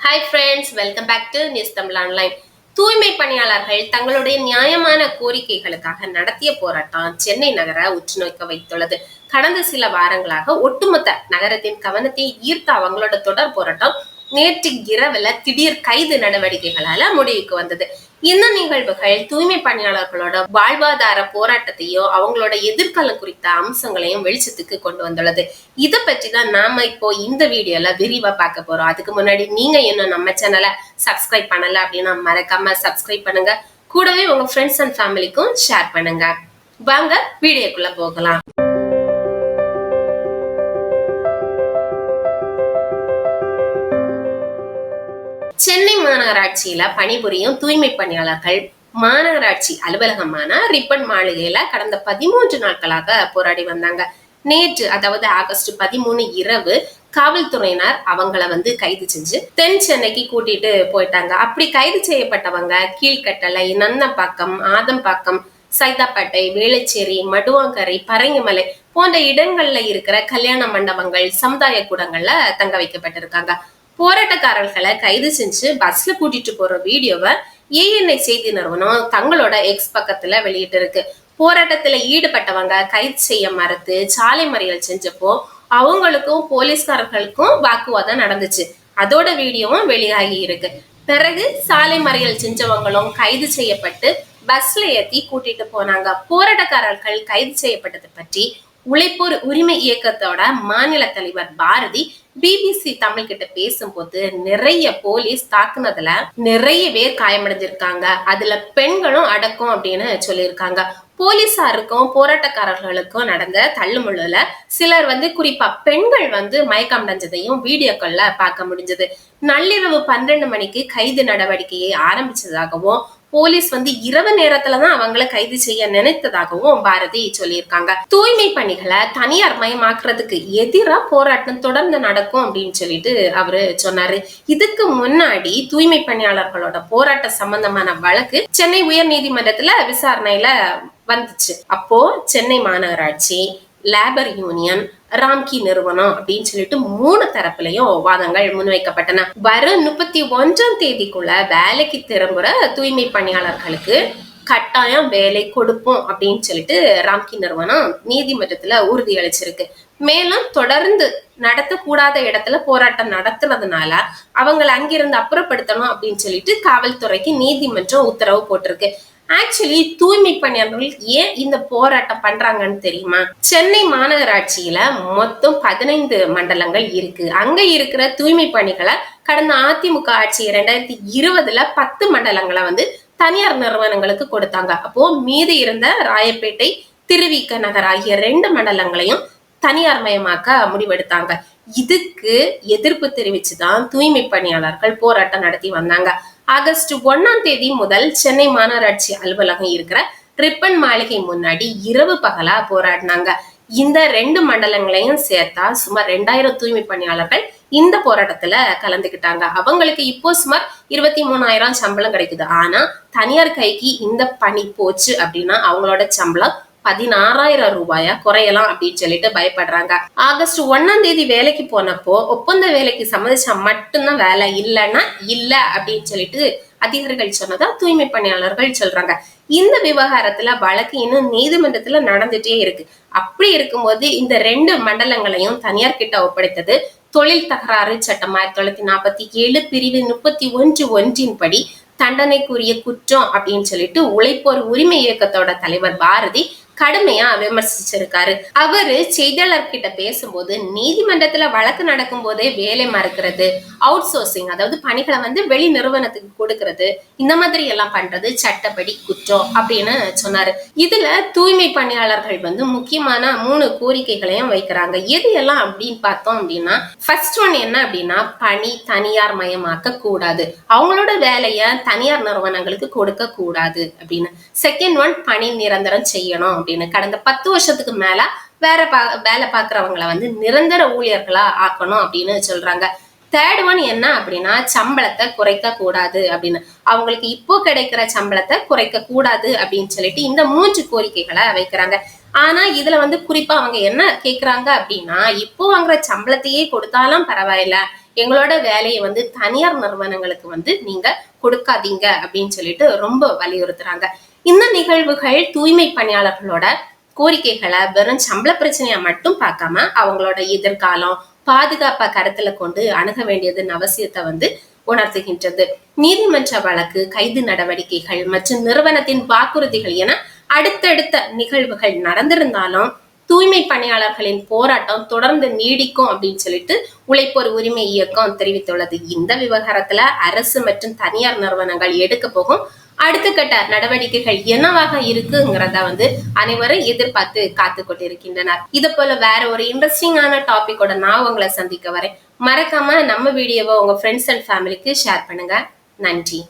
Hi friends, welcome back to news Tamil online. தூய்மை பணியாளர்கள் தங்களுடைய நியாயமான கோரிக்கைகளுக்காக நடத்திய போராட்டம் சென்னை நகர உற்று நோக்க வைத்துள்ளது. கடந்த சில வாரங்களாக ஒட்டுமொத்த நகரத்தின் கவனத்தை ஈர்த்த அவங்களோட தொடர் போராட்டம் நேற்று இரவுல திடீர் கைது நடவடிக்கைகளால முடிவுக்கு வந்தது. இந்த நிகழ்வுகள் தூய்மை பணியாளர்களோட வாழ்வாதார போராட்டத்தையும் அவங்களோட எதிர்காலம் குறித்த அம்சங்களையும் வெளிச்சத்துக்கு கொண்டு வந்துள்ளது. இதை பற்றி தான் நாம இப்போ இந்த வீடியோல விரிவா பார்க்க போறோம். அதுக்கு முன்னாடி நீங்க இன்னும் நம்ம சேனலை சப்ஸ்கிரைப் பண்ணல அப்படின்னா மறக்காம சப்ஸ்கிரைப் பண்ணுங்க. கூடவே உங்க ஃப்ரெண்ட்ஸ் அண்ட் ஃபேமிலிக்கும் ஷேர் பண்ணுங்க. வாங்க வீடியோக்குள்ள போகலாம். சென்னை மாநகராட்சியில பணிபுரியும் தூய்மை பணியாளர்கள் மாநகராட்சி அலுவலகமான ரிப்பன் மாளிகையில கடந்த 13 நாட்களாக போராடி வந்தாங்க. நேற்று, அதாவது ஆகஸ்ட் 13 இரவு காவல்துறையினர் அவங்கள கைது செஞ்சு தென் சென்னைக்கு கூட்டிட்டு போயிட்டாங்க. அப்படி கைது செய்யப்பட்டவங்க கீழ்கட்டளை, நன்னப்பாக்கம், ஆதம்பாக்கம், சைதாப்பேட்டை, வேளச்சேரி, மடுவாங்கரை, பரங்கிமலை போன்ற இடங்கள்ல இருக்கிற கல்யாண மண்டபங்கள், சமுதாய கூடங்கள்ல தங்க வைக்கப்பட்டிருக்காங்க. போராட்டக்காரர்களை கைது செஞ்சு பஸ்ல கூட்டிட்டு போற வீடியோவை ஏஎன்ஐ செய்தி நிறுவனம் தங்களோட எக்ஸ் பக்கத்துல வெளியிட்டு இருக்கு. போராட்டத்துல ஈடுபட்டவங்க கைது செய்ய மறுத்து சாலை மறியல் செஞ்சப்போ அவங்களுக்கும் போலீஸ்காரர்களுக்கும் வாக்குவாதம் நடந்துச்சு. அதோட வீடியோவும் வெளியாகி இருக்கு. பிறகு சாலை மறியல் செஞ்சவங்களும் கைது செய்யப்பட்டு பஸ்ல ஏத்தி கூட்டிட்டு போனாங்க. போராட்டக்காரர்கள் கைது செய்யப்பட்டதை பற்றி உழைப்போர் உரிமை இயக்கத்தோட மாநில தலைவர் பாரதி பிபிசி தமிழ் கிட்ட பேசும்போது நிறைய போலீஸ் தாக்குனதுல நிறைய பேர் காயமடைஞ்சிருக்காங்க, அதுல பெண்களும் அடக்கம் அப்படின்னு சொல்லியிருக்காங்க. போலீசாருக்கும் போராட்டக்காரர்களுக்கும் நடந்த தள்ளுமுள்ளுல சிலர் குறிப்பா பெண்கள் மயக்கம் அடைஞ்சதையும் வீடியோக்கள்ல பார்க்க முடிஞ்சது. நள்ளிரவு 12 மணிக்கு கைது நடவடிக்கையை ஆரம்பிச்சதாகவும் போலீஸ் இரவு நேரத்துலதான் அவங்கள கைது செய்ய நினைத்ததாகவும் பாரதி சொல்லியிருக்காங்க. தூய்மை பணிகளை தனியார் மயமாக்குறதுக்கு எதிராக போராட்டம் தொடர்ந்து நடக்கும் அப்படின்னு சொல்லிட்டு அவரு சொன்னாரு. இதுக்கு முன்னாடி தூய்மை பணியாளர்களோட போராட்ட சம்பந்தமான வழக்கு சென்னை உயர் நீதிமன்றத்துல விசாரணையில வந்துச்சு. அப்போ சென்னை மாநகராட்சி, லேபர் யூனியன், ராம்கி நிறுவனம் அப்படின்னு சொல்லிட்டு 3 தரப்புலையும் வாதங்கள் முன்வைக்கப்பட்டன. வரும் 31ஆம் தேதிக்குள்ள வேலைக்கு திரும்புற தூய்மை பணியாளர்களுக்கு கட்டாயம் வேலை கொடுப்போம் அப்படின்னு சொல்லிட்டு ராம்கி நிறுவனம் நீதிமன்றத்துல உறுதி அளிச்சிருக்கு. மேலும் தொடர்ந்து நடத்தக்கூடாத இடத்துல போராட்டம் நடத்துறதுனால அவங்களை அங்கிருந்து அப்புறப்படுத்தணும் அப்படின்னு சொல்லிட்டு காவல்துறைக்கு நீதிமன்றம் உத்தரவு போட்டிருக்கு. ஆக்சுவலி தூய்மை பணியாளர்கள் ஏன் இந்த போராட்டம் பண்றாங்கன்னு தெரியுமா? சென்னை மாநகராட்சியில மொத்தம் 15 மண்டலங்கள் இருக்கு. அங்க இருக்கிற தூய்மை பணிகளை கடந்த அதிமுக ஆட்சி 2020ல 10 மண்டலங்களை தனியார் நிறுவனங்களுக்கு கொடுத்தாங்க. அப்போ மீதி இருந்த ராயப்பேட்டை, திருவிக நகர் ஆகிய 2 மண்டலங்களையும் தனியார் மயமாக்க முடிவெடுத்தாங்க. இதுக்கு எதிர்ப்பு தெரிவிச்சுதான் தூய்மை பணியாளர்கள் போராட்டம் நடத்தி வந்தாங்க. ஆகஸ்ட் 1ஆம் தேதி முதல் சென்னை மாநகராட்சி அலுவலகம் இருக்கிற ரிப்பன் மாளிகை முன்னாடி இரவு பகலா போராடினாங்க. இந்த 2 மண்டலங்களையும் சேர்த்தா சுமார் 2000 தூய்மை பணியாளர்கள் இந்த போராட்டத்துல கலந்துக்கிட்டாங்க. அவங்களுக்கு இப்போ சுமார் 23,000 சம்பளம் கிடைக்குது. ஆனா தனியார் கைக்கு இந்த பணி போச்சு அப்படின்னா அவங்களோட சம்பளம் 16,000 ரூபாயா குறையலாம் அப்படின்னு சொல்லிட்டு பயப்படுறாங்க. ஆகஸ்ட் 1ஆம் தேதி வேலைக்கு போனப்போ ஒப்பந்த வேலைக்கு சம்மதிச்சா மட்டும்தான் வேலை, இல்லைன்னா இல்ல அப்படின்னு சொல்லிட்டு அதிகாரிகள் சொன்னதா தூய்மை பணியாளர்கள் சொல்றாங்க. இந்த விவகாரத்துல வழக்கு இன்னும் நீதிமன்றத்துல நடந்துட்டே இருக்கு. அப்படி இருக்கும்போது இந்த 2 மண்டலங்களையும் தனியார் கிட்ட ஒப்படைத்தது தொழில் தகராறு சட்டம் 1947 பிரிவு 31(1) படி தண்டனைக்குரிய குற்றம் அப்படின்னு சொல்லிட்டு உழைப்போர் உரிமை இயக்கத்தோட தலைவர் பாரதி கடுமையா விமர்சிச்சிருக்காரு. அவரு செய்தியாளர்கிட்ட பேசும்போது நீதிமன்றத்துல வழக்கு நடக்கும் போதே வேலை மறுக்கிறது, அவுட் சோர்சிங், அதாவது பணிகளை வெளி நிறுவனத்துக்கு கொடுக்கறது, இந்த மாதிரி எல்லாம் பண்றது சட்டப்படி குற்றம் அப்படின்னு சொன்னாரு. இதுல தூய்மை பணியாளர்கள் முக்கியமான 3 கோரிக்கைகளையும் வைக்கிறாங்க. எது எல்லாம் அப்படின்னு பார்த்தோம் அப்படின்னா, ஃபர்ஸ்ட் ஒன் என்ன அப்படின்னா, பணி தனியார் மயமாக்க கூடாது, அவங்களோட வேலைய தனியார் நிறுவனங்களுக்கு கொடுக்க கூடாது அப்படின்னு. செகண்ட் ஒன், பணி நிரந்தரம் செய்யணும் அப்படின்னு. கடந்த 10 வருஷத்துக்கு மேல வேலை பார்க்கறவங்களை நிரந்தர ஊழியர்களா ஆக்கணும் அப்படின்னு சொல்றாங்க. தேர்ட் ஒன் என்ன அப்படின்னா, சம்பளத்தை குறைக்க கூடாது அப்படின்னு. அவங்களுக்கு இப்போ கிடைக்கிற சம்பளத்தை குறைக்க கூடாது அப்படின்னு சொல்லிட்டு இந்த 3 கோரிக்கைகளை வைக்கிறாங்க. ஆனா இதுல குறிப்பா அவங்க என்ன கேக்குறாங்க அப்படின்னா, இப்போ வாங்குற சம்பளத்தையே கொடுத்தாலும் பரவாயில்ல, எங்களோட வேலையை வந்து தனியார் நிறுவனங்களுக்கு வந்து நீங்க கொடுக்காதீங்க அப்படின்னு சொல்லிட்டு ரொம்ப வலியுறுத்துறாங்க. இந்த நிகழ்வுகள் தூய்மை பணியாளர்களோட கோரிக்கைகளை வெறும் சம்பள பிரச்சனையா மட்டும் பார்க்காம அவங்களோட எதிர்காலம் பாதுகாப்பை கருத்துல கொண்டு அணுக வேண்டியதன் அவசியத்தை வந்து உணர்த்துகின்றது. நீதிமன்ற வழக்கு, கைது நடவடிக்கைகள் மற்றும் நிறுவனத்தின் வாக்குறுதிகள் என அடுத்தடுத்த நிகழ்வுகள் நடந்திருந்தாலும் தூய்மை பணியாளர்களின் போராட்டம் தொடர்ந்து நீடிக்கும் அப்படின்னு சொல்லிட்டு உழைப்போர் உரிமை இயக்கம் தெரிவித்துள்ளது. இந்த விவகாரத்துல அரசு மற்றும் தனியார் நிறுவனங்கள் எடுக்க போகும் அடுத்த கட்ட நடவடிக்கைகள் என்னவாக இருக்குங்கிறத வந்து அனைவரும் எதிர்பார்த்து காத்து கொண்டிருக்கின்றனர். இது போல வேற ஒரு இன்ட்ரெஸ்டிங்கான டாபிக்கோட நான் உங்களை சந்திக்க வரேன். மறக்காம நம்ம வீடியோவை உங்க ஃப்ரெண்ட்ஸ் அண்ட் ஃபேமிலிக்கு ஷேர் பண்ணுங்க. நன்றி.